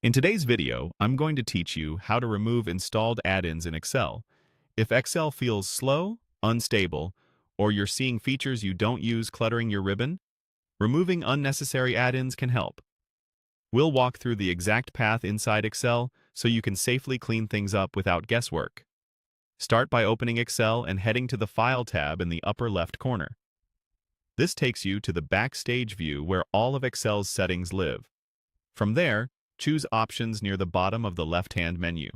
In today's video, I'm going to teach you how to remove installed add-ins in Excel. If Excel feels slow, unstable, or you're seeing features you don't use cluttering your ribbon, removing unnecessary add-ins can help. We'll walk through the exact path inside Excel so you can safely clean things up without guesswork. Start by opening Excel and heading to the File tab in the upper left corner. This takes you to the Backstage view where all of Excel's settings live. From there, choose Options near the bottom of the left-hand menu.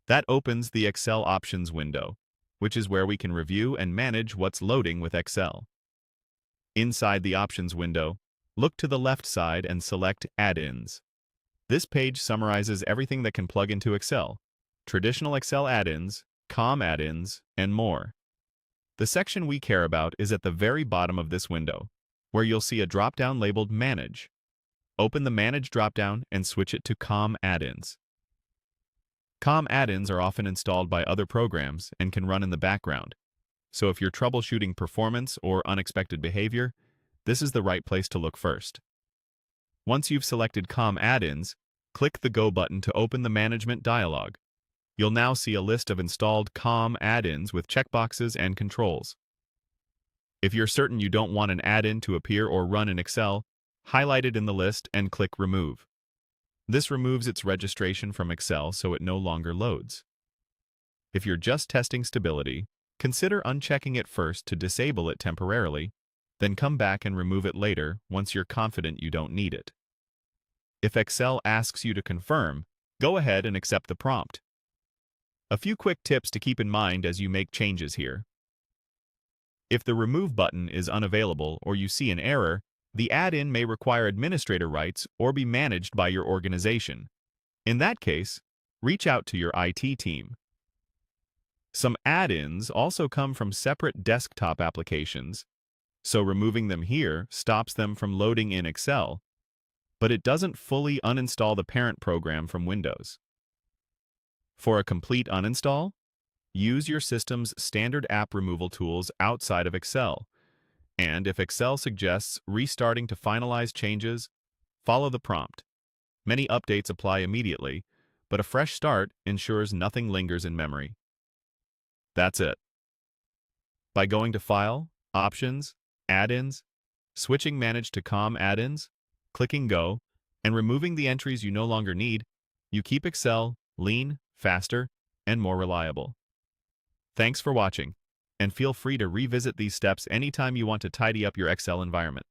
That opens the Excel Options window, which is where we can review and manage what's loading with Excel. Inside the Options window, look to the left side and select Add-ins. This page summarizes everything that can plug into Excel: traditional Excel add-ins, COM add-ins, and more. The section we care about is at the very bottom of this window, where you'll see a drop-down labeled Manage. Open the Manage dropdown and switch it to COM add-ins. COM add-ins are often installed by other programs and can run in the background. So if you're troubleshooting performance or unexpected behavior, this is the right place to look first. Once you've selected COM add-ins, click the Go button to open the Management dialog. You'll now see a list of installed COM add-ins with checkboxes and controls. If you're certain you don't want an add-in to appear or run in Excel, highlight it in the list and click Remove. This removes its registration from Excel so it no longer loads. If you're just testing stability, consider unchecking it first to disable it temporarily, then come back and remove it later once you're confident you don't need it. If Excel asks you to confirm, go ahead and accept the prompt. A few quick tips to keep in mind as you make changes here. If the Remove button is unavailable or you see an error, the add-in may require administrator rights or be managed by your organization. In that case, reach out to your IT team. Some add-ins also come from separate desktop applications, so removing them here stops them from loading in Excel, but it doesn't fully uninstall the parent program from Windows. For a complete uninstall, use your system's standard app removal tools outside of Excel. And if Excel suggests restarting to finalize changes, follow the prompt. Many updates apply immediately, but a fresh start ensures nothing lingers in memory. That's it. By going to File, Options, Add-ins, switching Manage to COM add-ins, clicking Go, and removing the entries you no longer need, you keep Excel lean, faster, and more reliable. Thanks for watching, and feel free to revisit these steps anytime you want to tidy up your Excel environment.